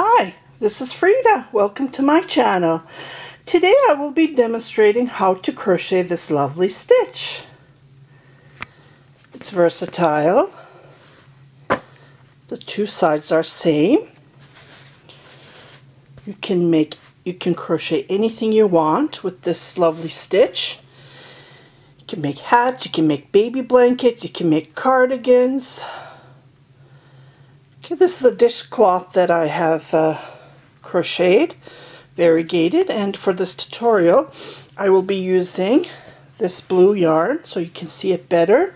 Hi, this is Frida. Welcome to my channel. Today I will be demonstrating how to crochet this lovely stitch. It's versatile. The two sides are same. You can crochet anything you want with this lovely stitch. You can make hats, you can make baby blankets, you can make cardigans. Okay, this is a dishcloth that I have crocheted, variegated, and for this tutorial I will be using this blue yarn so you can see it better.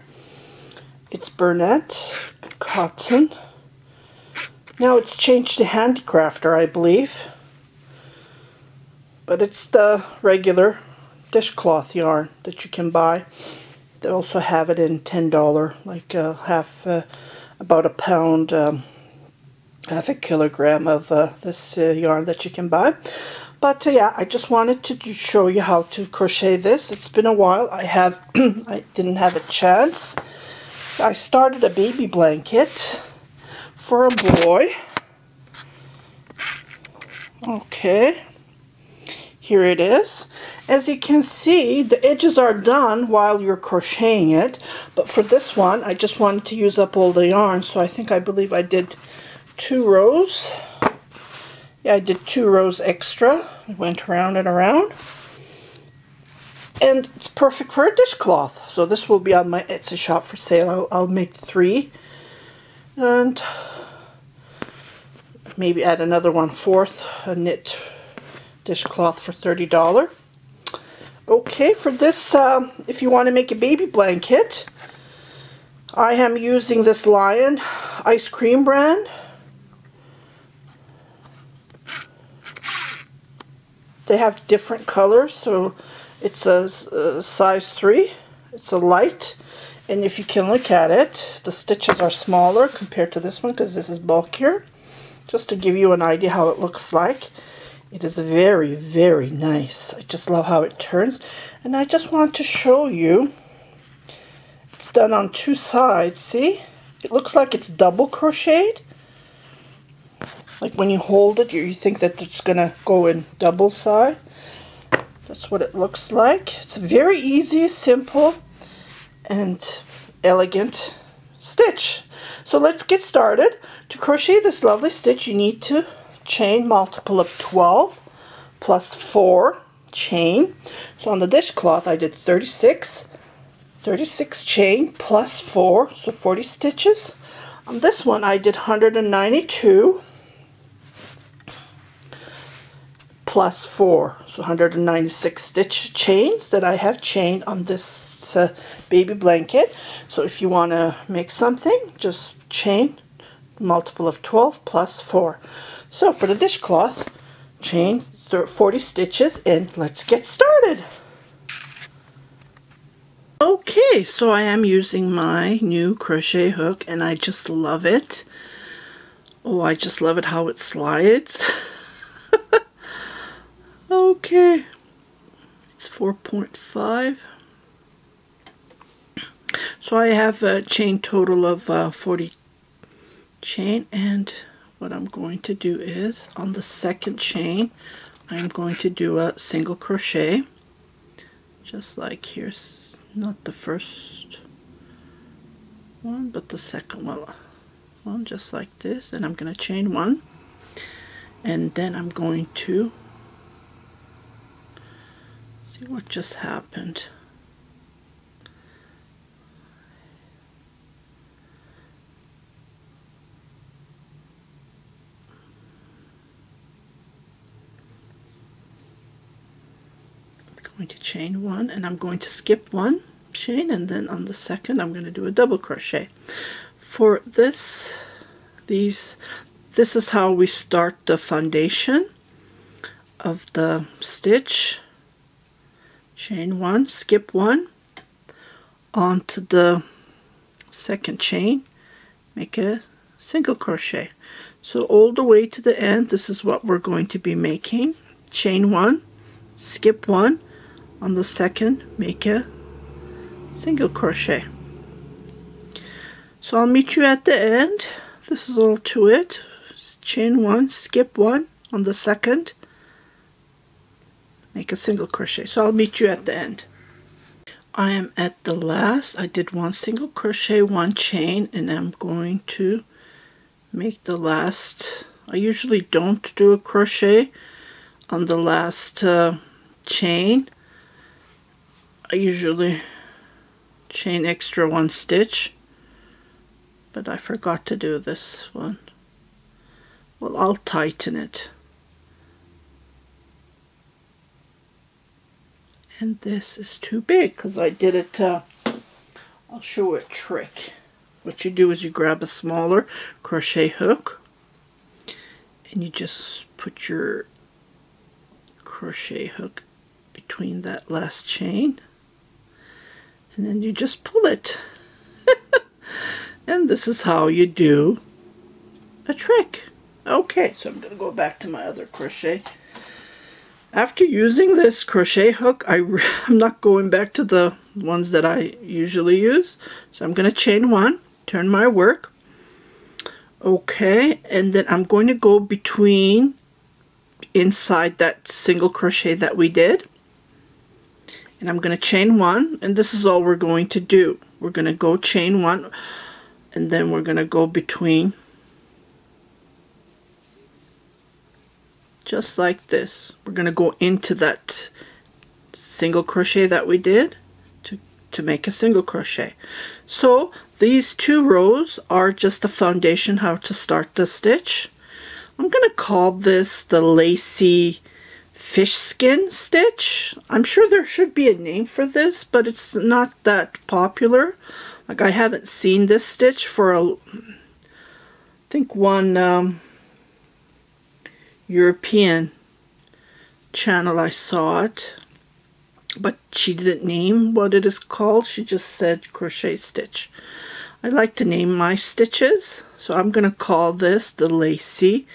It's Burnett cotton. Now it's changed to Handicrafter, I believe, but it's the regular dishcloth yarn that you can buy. They also have it in $10, like about a pound, half a kilogram of this yarn that you can buy. But yeah, I just wanted to show you how to crochet this. It's been a while. I didn't have a chance. I started a baby blanket for a boy. Okay, here it is. As you can see, the edges are done while you're crocheting it, but for this one I just wanted to use up all the yarn, so I believe I did 2 rows. Yeah, I did 2 rows extra. I went around and around, and it's perfect for a dishcloth. So this will be on my Etsy shop for sale. I'll make 3 and maybe add another 1/4, a knit dishcloth for $30. Okay, for this, if you want to make a baby blanket, I am using this Lion ice cream brand. They have different colors, so it's a size 3. It's a light, and if you can look at it, the stitches are smaller compared to this one because this is bulkier. Just to give you an idea how it looks like. It is very, very nice. I just love how it turns. And I just want to show you, it's done on 2 sides, see? It looks like it's double crocheted. Like when you hold it, you think that it's going to go in double side. That's what it looks like. It's a very easy, simple, and elegant stitch. So let's get started. To crochet this lovely stitch, you need to chain multiple of 12 plus 4 chain. So on the dishcloth I did 36 chain plus 4, so 40 stitches. On this one I did 192 plus 4, so 196 stitch chains that I have chained on this baby blanket. So if you want to make something, just chain multiple of 12 plus 4. So for the dishcloth, chain 40 stitches, and let's get started. Okay, so I am using my new crochet hook, and I just love it. Oh, I just love it how it slides. Okay, it's 4.5. So I have a chain total of 40 chain, and what I'm going to do is on the second chain I'm going to do a single crochet, just like here's not the first one but the second one, just like this, and I'm going to chain 1, and then I'm going to see what just happened. Going to chain 1, and I'm going to skip 1 chain, and then on the second I'm going to do a double crochet. For this is how we start the foundation of the stitch. Chain 1, skip 1, onto the second chain, make a single crochet. So all the way to the end, this is what we're going to be making. Chain 1, skip 1, on the second make a single crochet. So I'll meet you at the end. This is all to it. chain 1, skip 1 on the second, make a single crochet. So I'll meet you at the end. I am at the last. I did 1 single crochet, 1 chain, and I'm going to make the last. I usually don't do a crochet on the last chain. I usually chain extra 1 stitch, but I forgot to do this one. Well, I'll tighten it. And this is too big because I did it, I'll show you a trick. What you do is you grab a smaller crochet hook and you just put your crochet hook between that last chain, and then you just pull it. And this is how you do a trick. Okay, so I'm going to go back to my other crochet. After using this crochet hook, I'm not going back to the ones that I usually use. So I'm going to chain 1, turn my work. Okay, and then I'm going to go between inside that single crochet that we did. And I'm going to chain 1, and this is all we're going to do. We're going to go chain 1, and then we're going to go between, just like this. We're going to go into that single crochet that we did to make a single crochet. So these 2 rows are just a foundation how to start the stitch. I'm going to call this the Lacey fish skin stitch. I'm sure there should be a name for this, but it's not that popular. Like, I haven't seen this stitch for I think one European channel I saw it, but she didn't name what it is called. She just said crochet stitch. I like to name my stitches, so I'm going to call this the Lacey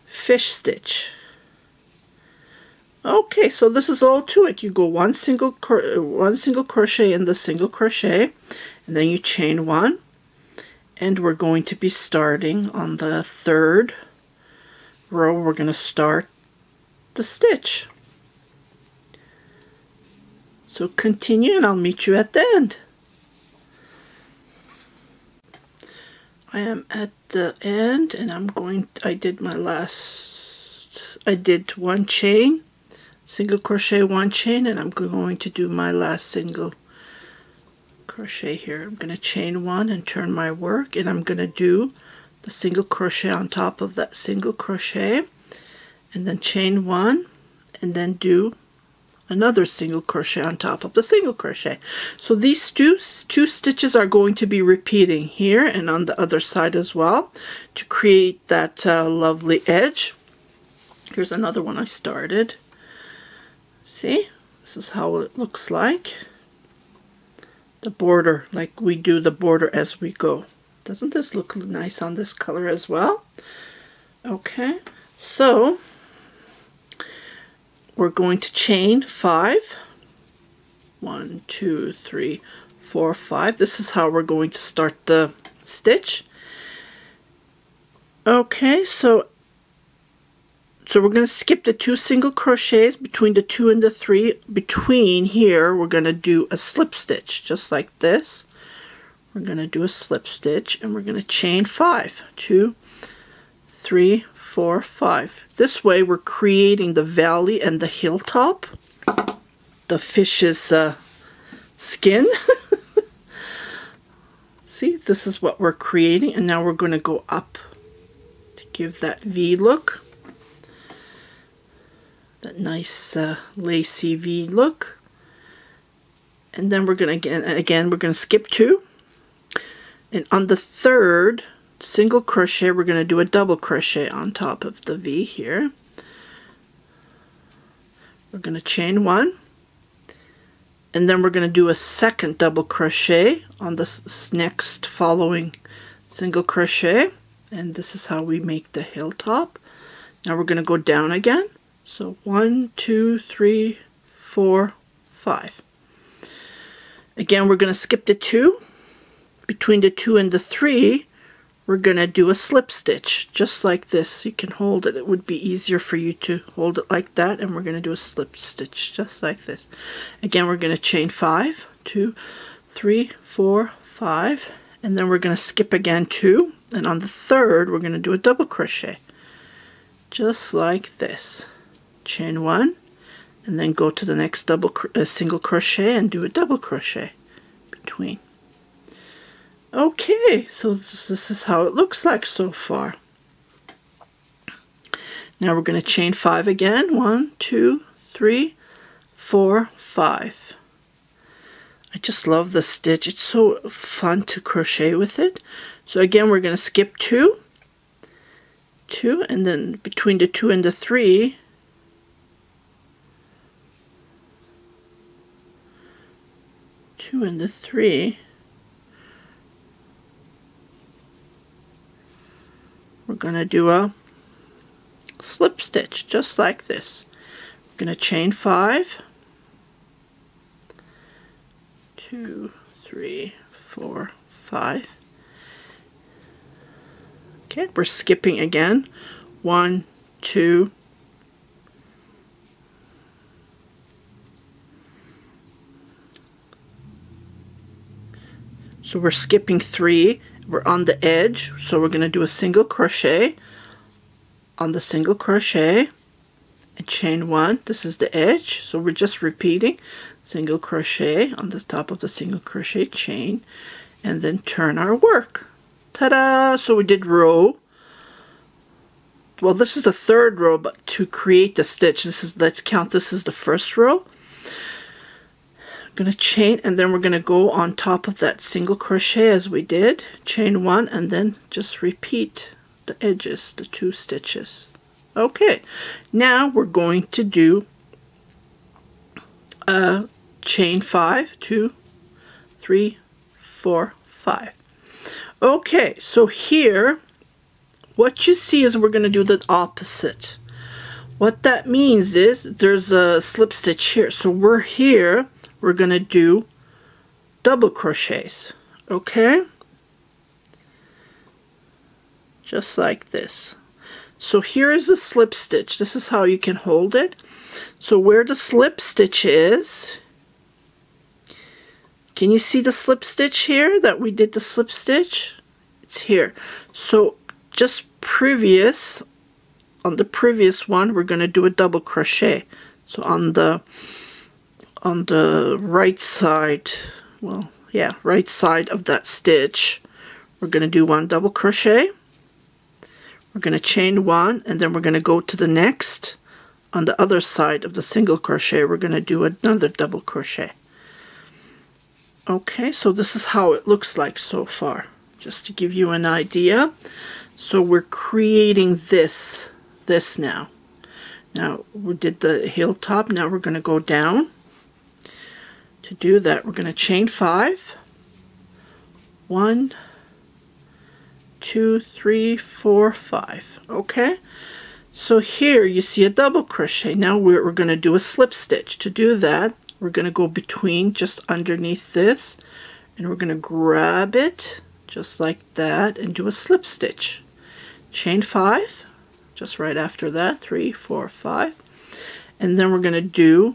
fish stitch. Okay, so this is all to it. You go one single crochet in the single crochet, and then you chain 1, and we're going to be starting on the 3rd row. We're going to start the stitch. So continue, and I'll meet you at the end. I am at the end, and I did 1 chain, single crochet, 1 chain, and I'm going to do my last single crochet here. I'm going to chain 1 and turn my work, and I'm going to do the single crochet on top of that single crochet, and then chain 1, and then do another single crochet on top of the single crochet. So these two stitches are going to be repeating here and on the other side as well to create that lovely edge. Here's another one I started. See, this is how it looks like. The border, like we do the border as we go. Doesn't this look nice on this color as well? Okay, so we're going to chain 5. 1, 2, 3, 4, 5. This is how we're going to start the stitch. Okay, so we're going to skip the 2 single crochets between the 2 and the 3. Between here, we're going to do a slip stitch, just like this. We're going to do a slip stitch, and we're going to chain 5. 2, 3, 4, 5. This way, we're creating the valley and the hilltop, the fish's skin. See, this is what we're creating, and now we're going to go up to give that V look. That nice lacy V look. And then we're going to again we're going to skip 2, and on the 3rd single crochet we're going to do a double crochet on top of the V here. We're going to chain 1, and then we're going to do a second double crochet on the next following single crochet, and this is how we make the hilltop. Now we're going to go down again. So 1, 2, 3, 4, 5. Again, we're going to skip the 2. Between the 2 and the 3, we're going to do a slip stitch just like this. You can hold it. It would be easier for you to hold it like that, and we're going to do a slip stitch just like this. Again, we're going to chain 5, 2, 3, 4, 5, and then we're going to skip again 2, and on the third we're going to do a double crochet just like this. Chain 1, and then go to the next single crochet and do a double crochet between. Okay, so this is how it looks like so far. Now we're going to chain 5 again. 1, 2, 3, 4, 5. I just love the stitch. It's so fun to crochet with it. So again, we're going to skip 2, and then between the 2 and the 3, we're going to do a slip stitch just like this. We're going to chain 5, 2, 3, 4, 5. Okay, we're skipping again. 1, 2, so we're skipping 3. We're on the edge, so we're going to do a single crochet on the single crochet and chain 1. This is the edge, so we're just repeating single crochet on the top of the single crochet, chain, and then turn our work. Ta-da! So we did row. Well, this is the third row, but to create the stitch, let's count this as the first row. Going to chain, and then we're going to go on top of that single crochet as we did, chain 1, and then just repeat the edges, the 2 stitches. Okay, now we're going to do a chain 5, 2, 3, 4, 5. Okay, so here what you see is we're going to do the opposite. What that means is there's a slip stitch here, so we're here. We're going to do double crochets, okay? Just like this. So here is a slip stitch. This is how you can hold it. So where the slip stitch is, can you see the slip stitch here that we did the slip stitch? It's here. So just previous, on the previous one, we're going to do a double crochet. So on the right side, well, yeah, right side of that stitch, we're going to do 1 double crochet. We're going to chain 1, and then we're going to go to the next. On the other side of the single crochet, we're going to do another double crochet. Okay, so this is how it looks like so far, just to give you an idea. So we're creating this now. Now we did the hilltop, now we're going to go down. To do that, we're going to chain 5. 1, 2, 3, 4, 5. Okay, so here you see a double crochet. Now we're going to do a slip stitch. To do that, we're going to go between, just underneath this, and we're going to grab it just like that and do a slip stitch. Chain 5, just right after that, 3, 4, 5, and then we're going to do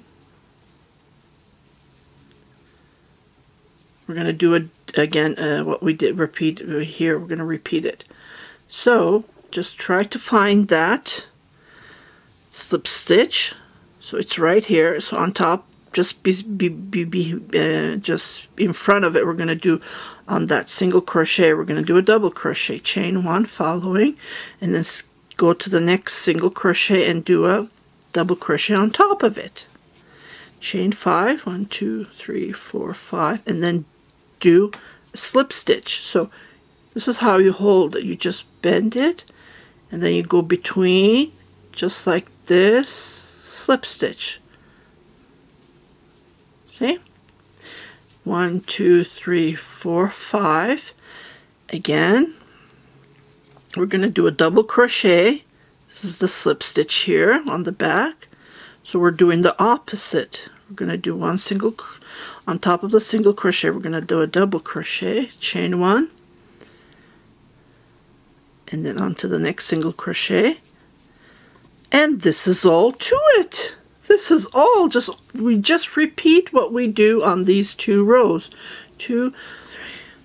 again what we did, repeat here. We're going to repeat it. So just try to find that slip stitch. So it's right here. So on top, just just in front of it, we're going to do on that single crochet, we're going to do a double crochet, chain 1 following, and then go to the next single crochet and do a double crochet on top of it. Chain 5, 1, 2, 3, 4, 5, and then do a slip stitch. So this is how you hold it. You just bend it, and then you go between, just like this, slip stitch. See? 1, 2, 3, 4, 5. Again, we're going to do a double crochet. This is the slip stitch here on the back. So we're doing the opposite. We're going to do 1 single on top of the single crochet. We're going to do a double crochet, chain 1, and then onto the next single crochet. And this is all to it. This is all we just repeat what we do on these 2 rows. 2, 3,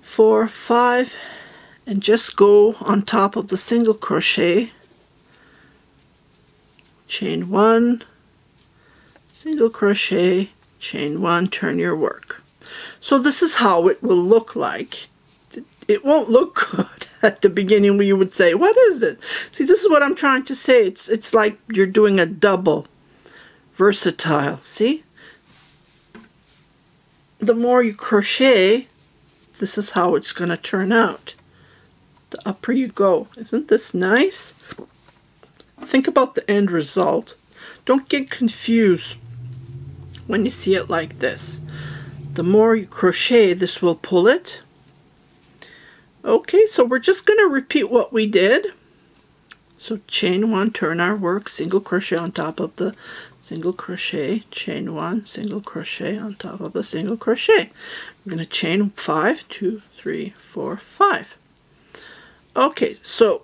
4, 5, and just go on top of the single crochet, chain 1, single crochet, chain 1, turn your work. So this is how it will look like. It won't look good at the beginning when you would say, what is it? See, this is what I'm trying to say. It's like you're doing a double, versatile, see? The more you crochet, this is how it's going to turn out. The upper you go. Isn't this nice? Think about the end result. Don't get confused when you see it like this. The more you crochet, this will pull it. Okay, so we're just going to repeat what we did. So chain 1, turn our work, single crochet on top of the single crochet, chain 1, single crochet on top of a single crochet. We're going to chain 5, 2, 3, 4, 5. Okay, so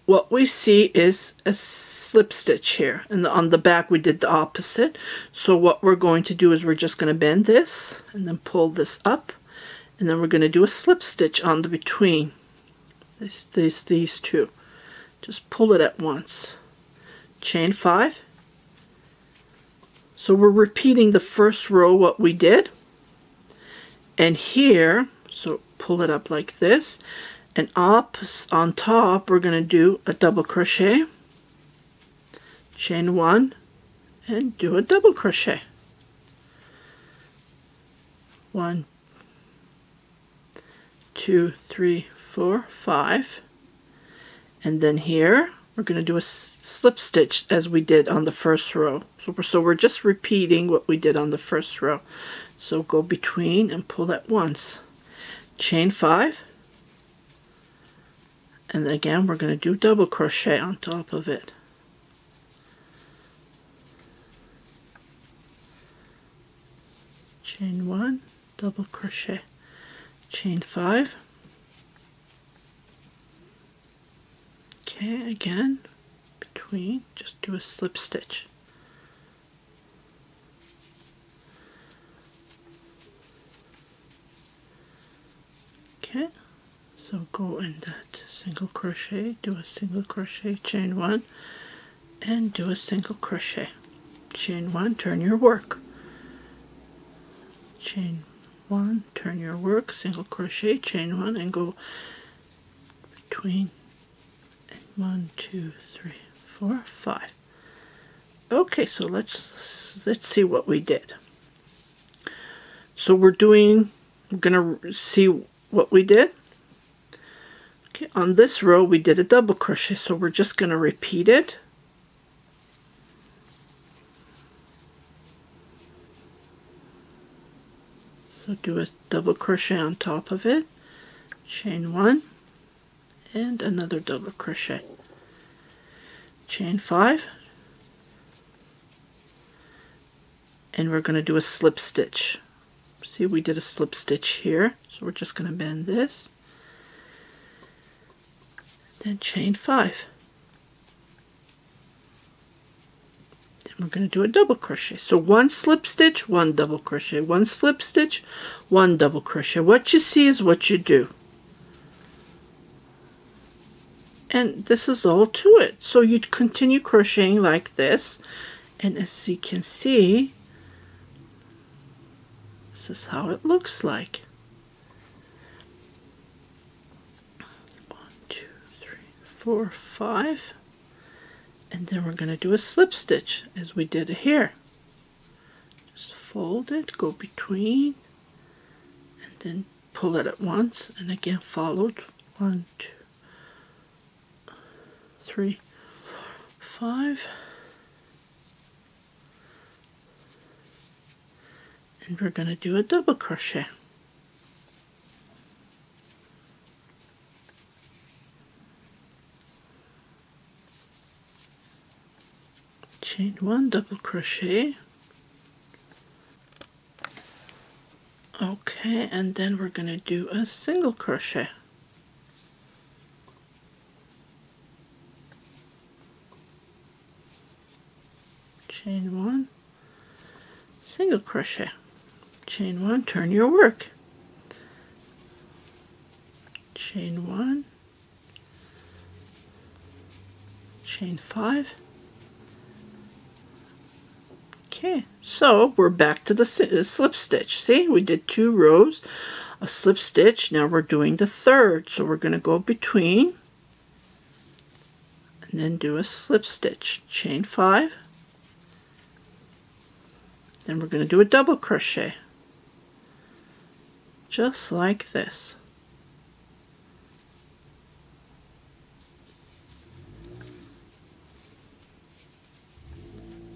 what we see is a slip stitch here, and on the back we did the opposite. So what we're going to do is we're just going to bend this and then pull this up, and then we're going to do a slip stitch on the between these 2. Just pull it at once. Chain 5. So we're repeating the first row what we did. And here, so pull it up like this. And up on top, we're going to do a double crochet. Chain 1 and do a double crochet. 1, 2, 3, 4, 5. And then here we're going to do a slip stitch as we did on the first row. So we're just repeating what we did on the first row. So go between and pull at once. Chain 5. And then again we're going to do double crochet on top of it. Chain 1, double crochet. Chain 5. Okay, again, between, just do a slip stitch. Okay, so go in that single crochet, do a single crochet, chain 1, and do a single crochet. Chain 1, turn your work. Chain 1, turn your work, single crochet, chain 1, and go between 1, 2, 3, 4, 5. Okay, so let's see what we did. So we're gonna see what we did. Okay, on this row we did a double crochet, so we're just gonna repeat it. So do a double crochet on top of it, chain 1, and another double crochet. Chain 5, and we're going to do a slip stitch. See, we did a slip stitch here, so we're just going to bend this, then chain 5. Then we're going to do a double crochet. So 1 slip stitch, 1 double crochet, 1 slip stitch, 1 double crochet. What you see is what you do. And this is all to it. So you continue crocheting like this, and as you can see, this is how it looks like. 1, 2, 3, 4, 5, and then we're going to do a slip stitch as we did here. Just fold it, go between, and then pull it at once, and again followed. 1, 2, 3, 4, 5, and we're going to do a double crochet. Chain 1, double crochet. Okay, and then we're going to do a single crochet. chain 1, single crochet, chain 1, turn your work, chain 1, chain 5. Okay, so we're back to the slip stitch. See, we did 2 rows, a slip stitch. Now we're doing the third, so we're going to go between and then do a slip stitch, chain 5. Then we're going to do a double crochet, just like this.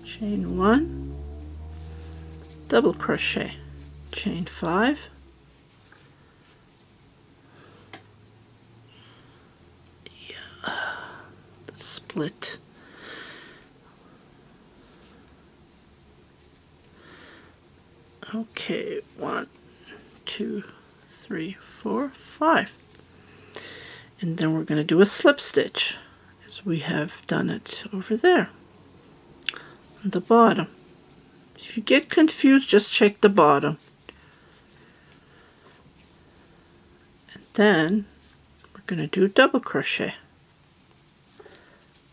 Chain 1, double crochet, chain 5, split, okay, 1, 2, 3, 4, 5, and then we're going to do a slip stitch as we have done it over there on the bottom. If you get confused, just check the bottom. And then we're going to do double crochet,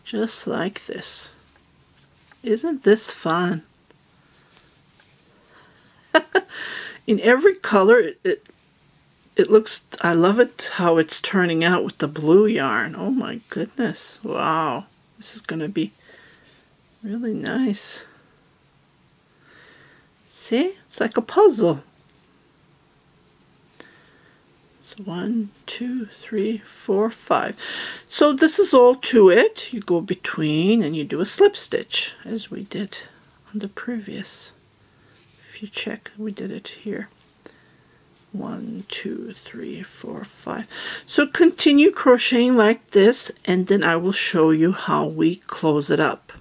just like this. Isn't this fun? In every color, it looks, I love it how it's turning out with the blue yarn. Oh my goodness, wow, this is going to be really nice. See, it's like a puzzle. So 1, 2, 3, 4, 5. So this is all to it. You go between and you do a slip stitch as we did on the previous. If you check, we did it here. 1, 2, 3, 4, 5. So continue crocheting like this, and then I will show you how we close it up.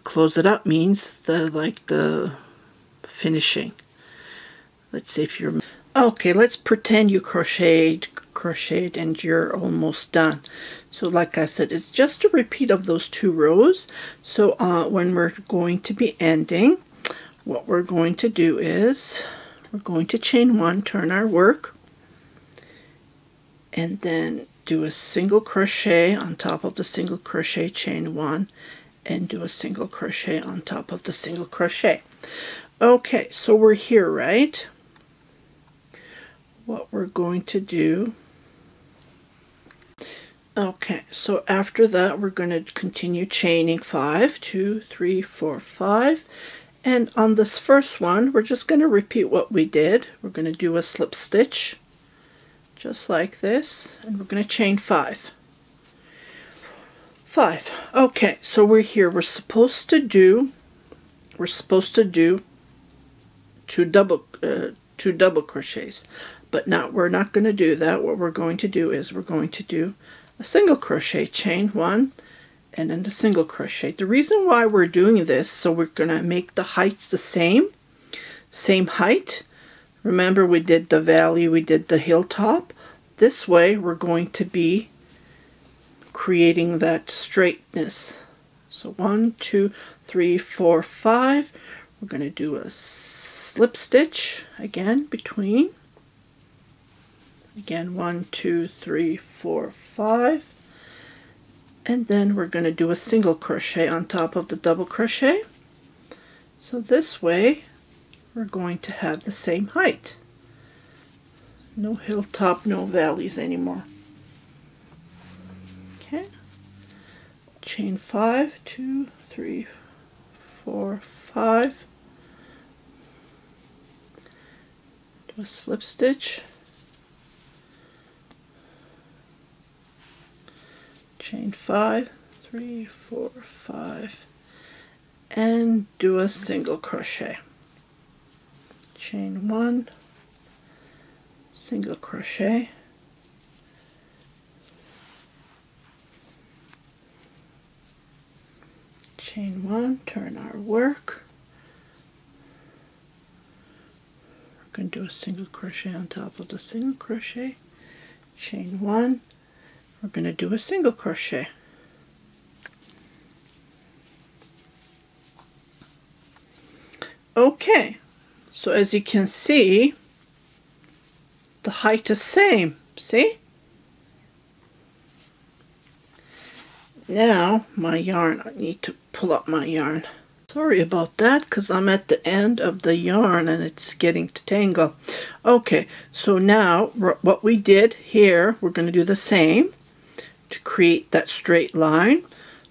Close it up means the finishing. Let's see if you're okay. Let's pretend you crocheted and you're almost done. So like I said, it's just a repeat of those 2 rows. So when we're going to be ending, what we're going to do is we're going to chain 1, turn our work, and then do a single crochet on top of the single crochet, chain 1, and do a single crochet on top of the single crochet. Okay, so we're here, right? What we're going to do, okay, so after that we're going to continue chaining 5, 2, 3, 4, 5, and on this first one we're just going to repeat what we did. We're going to do a slip stitch just like this, and we're going to chain 5. Okay, so we're here. We're supposed to do 2 double crochets, but now we're not going to do that. What we're going to do is we're going to do a single crochet, chain 1, and then the single crochet. The reason why we're doing this, so we're going to make the heights the same height. Remember, we did the valley, we did the hilltop. This way we're going to be creating that straightness. So 1, 2, 3, 4, 5. We're going to do a slip stitch again between. Again, 1, 2, 3, 4, 5. And then we're going to do a single crochet on top of the double crochet. So this way we're going to have the same height. No hilltop, no valleys anymore. Okay. Chain 5, 2, 3, 4, 5. Do a slip stitch. Chain 5, 3, 4, 5, and do a single crochet. Chain 1, single crochet, chain 1, turn our work. We're going to do a single crochet on top of the single crochet, chain 1. We're going to do a single crochet. Okay, so as you can see, the height is same, see? Now my yarn, I need to pull up my yarn. Sorry about that, because I'm at the end of the yarn and it's getting to tangle. Okay, so now what we did here, we're going to do the same to create that straight line.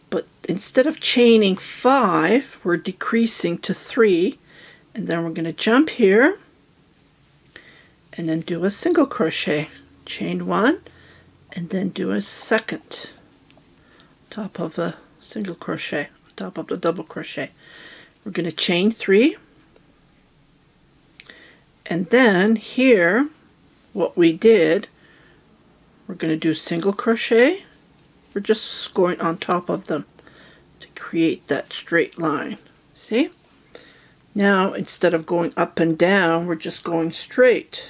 But instead of chaining 5, we're decreasing to 3. And then we're going to jump here and then do a single crochet. Chain 1 and then do a second top of a single crochet, top of the double crochet. We're going to chain 3, and then here what we did, we're going to do single crochet. We're just going on top of them to create that straight line. See? Now instead of going up and down, we're just going straight,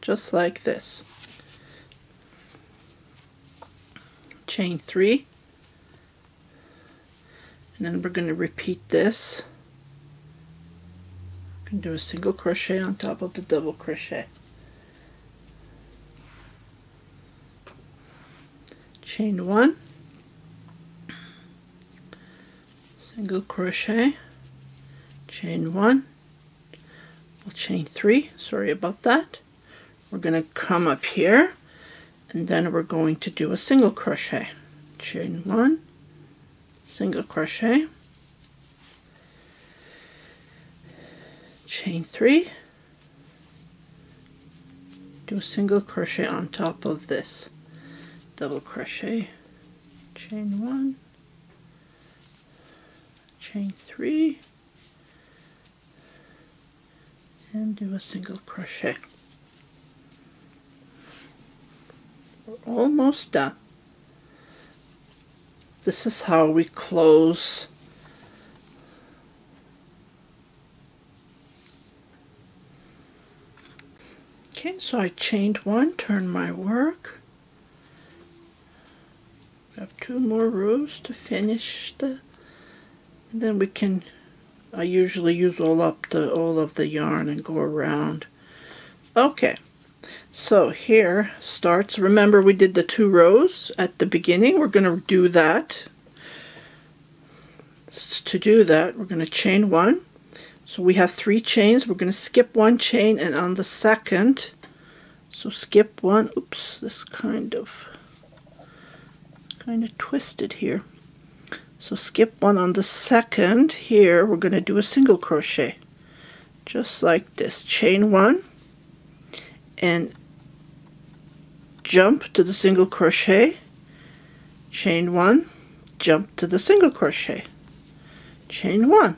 just like this. Chain 3. And then we're going to repeat this. We're going to do a single crochet on top of the double crochet. Chain 1. Single crochet. Chain 1. We'll chain 3. Sorry about that. We're going to come up here and then we're going to do a single crochet. Chain 1. Single crochet, chain 3, do a single crochet on top of this, double crochet, chain 1, chain 3, and do a single crochet. We're almost done. This is how we close okay, so I chained 1, turned my work. I have 2 more rows to finish and then we can, I usually use all of the yarn and go around. Okay. So here starts, remember we did the 2 rows at the beginning. We're going to do that. To do that, we're going to chain 1. So we have 3 chains. We're going to skip 1 chain, and on the second, so skip 1. Oops, this kind of twisted here. So skip 1 on the second. Here we're going to do a single crochet, just like this. Chain 1 and jump to the single crochet, chain 1, jump to the single crochet, chain 1.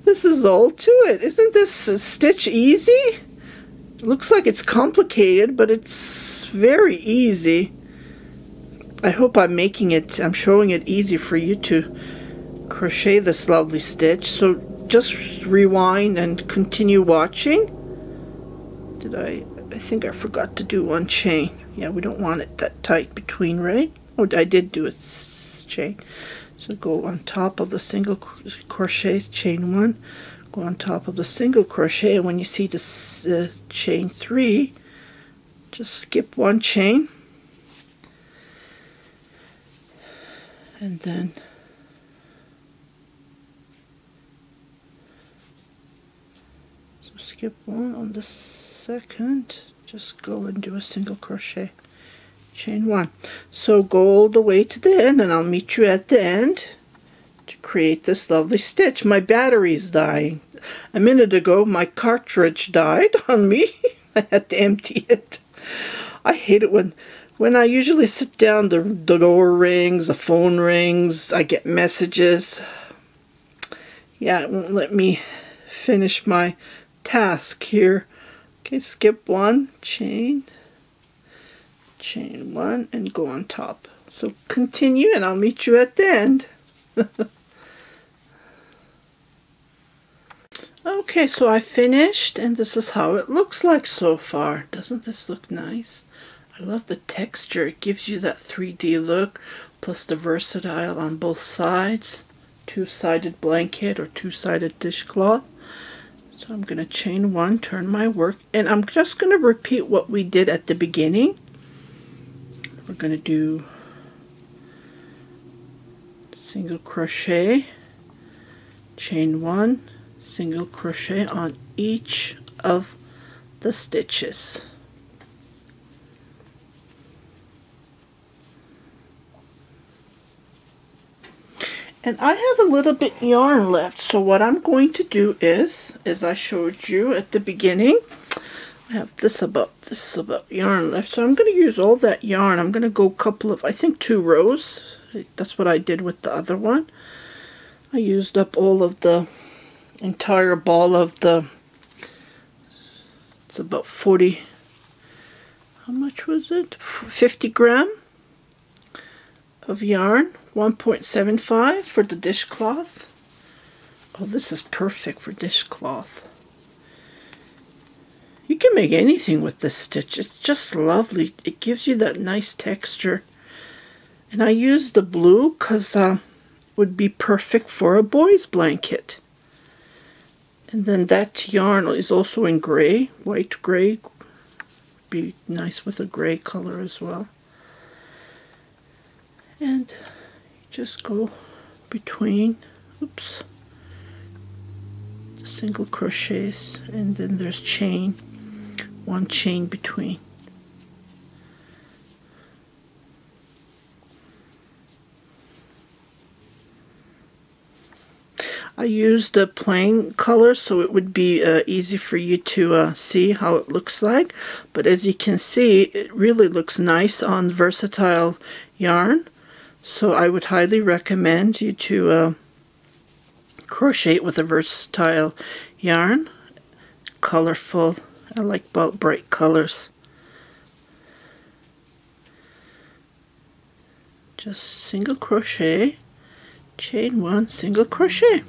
This is all to it. Isn't this stitch easy? It looks like it's complicated, but it's very easy. I hope I'm showing it easy for you to crochet this lovely stitch. So just rewind and continue watching. I think I forgot to do 1 chain. Yeah, we don't want it that tight between, right? Oh, I did do a chain. So go on top of the single crochet, chain 1, go on top of the single crochet, and when you see this chain 3, just skip 1 chain, and then so skip 1 on the second, just go and do a single crochet, chain 1. So go all the way to the end and I'll meet you at the end to create this lovely stitch. My battery's dying. A minute ago my cartridge died on me. I had to empty it. I hate it when I usually sit down, the door rings, the phone rings, I get messages. Yeah, it won't let me finish my task here. Okay, skip 1, chain 1, and go on top. So continue and I'll meet you at the end. Okay, so I finished and this is how it looks like so far. Doesn't this look nice? I love the texture. It gives you that 3D look, plus the versatile on both sides. two-sided blanket or two-sided dishcloth. So I'm going to chain 1, turn my work, and I'm just going to repeat what we did at the beginning. We're going to do single crochet, chain 1, single crochet on each of the stitches. And I have a little bit yarn left, so what I'm going to do is, as I showed you at the beginning, I have this about yarn left, so I'm going to use all that yarn. I'm going to go a couple of, I think 2 rows. That's what I did with the other one. I used up all of the entire ball of the, it's about 40, how much was it? 50 gram of yarn. 1.75 for the dishcloth. Oh, this is perfect for dishcloth. You can make anything with this stitch. It's just lovely. It gives you that nice texture. And I used the blue because it would be perfect for a boy's blanket. And then that yarn is also in gray, white gray. Be nice with a gray color as well. And just go between, oops, the single crochets, and then there's chain, 1 chain between. I used the plain color so it would be easy for you to see how it looks like, but as you can see, it really looks nice on versatile yarn. So I would highly recommend you to crochet with a versatile yarn. Colorful. I like bright colors. Just single crochet, chain 1, single crochet.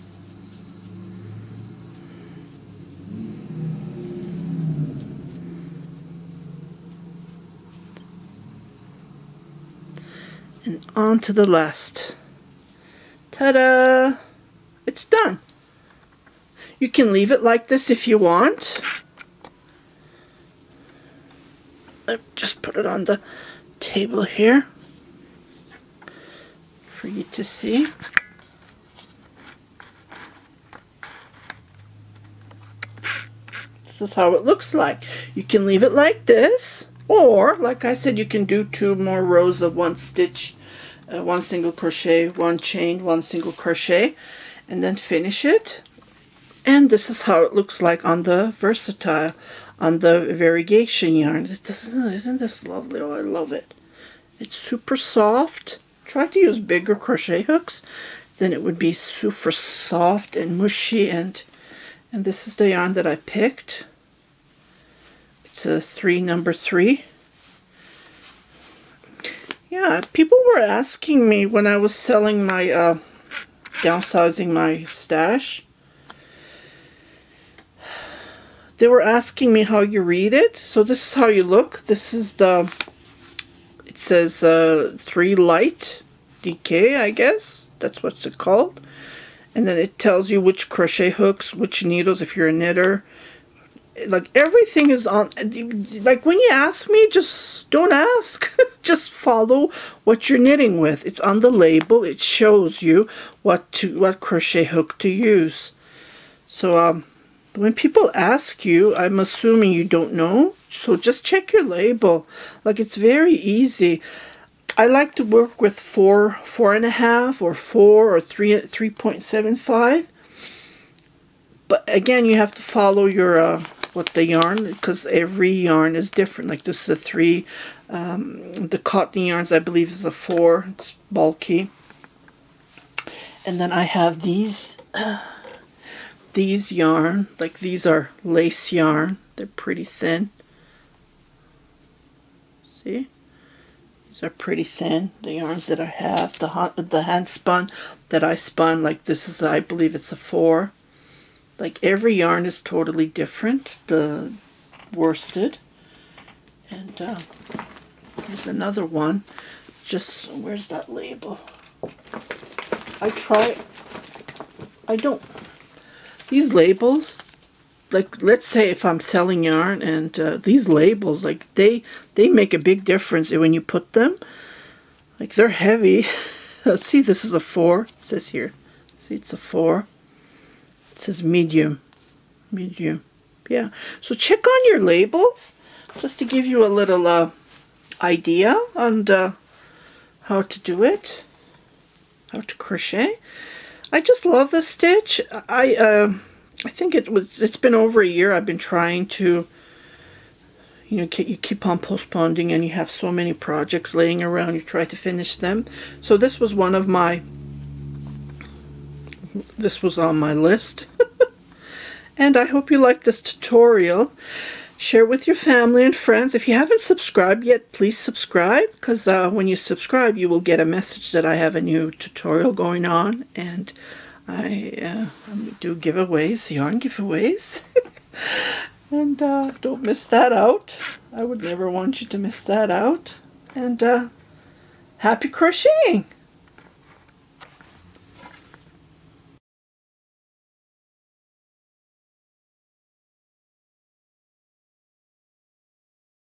And on to the last. Ta-da! It's done. You can leave it like this if you want. Just put it on the table here for you to see. This is how it looks like. You can leave it like this, or like I said, you can do 2 more rows of 1 stitch, 1 single crochet, 1 chain, 1 single crochet, and then finish it. And this is how it looks like on the versatile, on the variegation yarn. Isn't this lovely? Oh, I love it. It's super soft. Try to use bigger crochet hooks, then it would be super soft and mushy. And this is the yarn that I picked. It's a number 3. Yeah, people were asking me when I was selling my, downsizing my stash. They were asking me how you read it. So this is how you look. This is the, it says 3 light DK, I guess. That's what's it called. And then it tells you which crochet hooks, which needles if you're a knitter. Like everything is on, like when you ask me, just don't ask. Just follow what you're knitting with. It's on the label. It shows you what crochet hook to use. So when people ask you, I'm assuming you don't know. So just check your label. Like it's very easy. I like to work with 4.5 or 4 or 3.75. But again, you have to follow your what the yarn, because every yarn is different. Like this is a 3. The cotton yarns, I believe, is a 4. It's bulky. And then I have these yarn. Like these are lace yarn. They're pretty thin. See? These are pretty thin. The yarns that I have, the hand spun that I spun, like this is, I believe it's a 4. Like every yarn is totally different. The worsted. And here's another one. Just, where's that label? I try I don't, these labels, like let's say if I'm selling yarn and these labels, like they make a big difference when you put them. Like they're heavy. Let's see, this is a 4. It says here. See, it's a 4. It says medium. Medium. Yeah. So check on your labels just to give you a little idea on how to do it. How to crochet. I just love this stitch. I think it's been over a year I've been trying to, you know, you keep on postponing and you have so many projects laying around, you try to finish them. So this was one of my, this was on my list. And I hope you like this tutorial. Share with your family and friends. If you haven't subscribed yet, please subscribe, because when you subscribe you will get a message that I have a new tutorial going on, and I do giveaways, yarn giveaways. And don't miss that out. I would never want you to miss that out. And happy crocheting!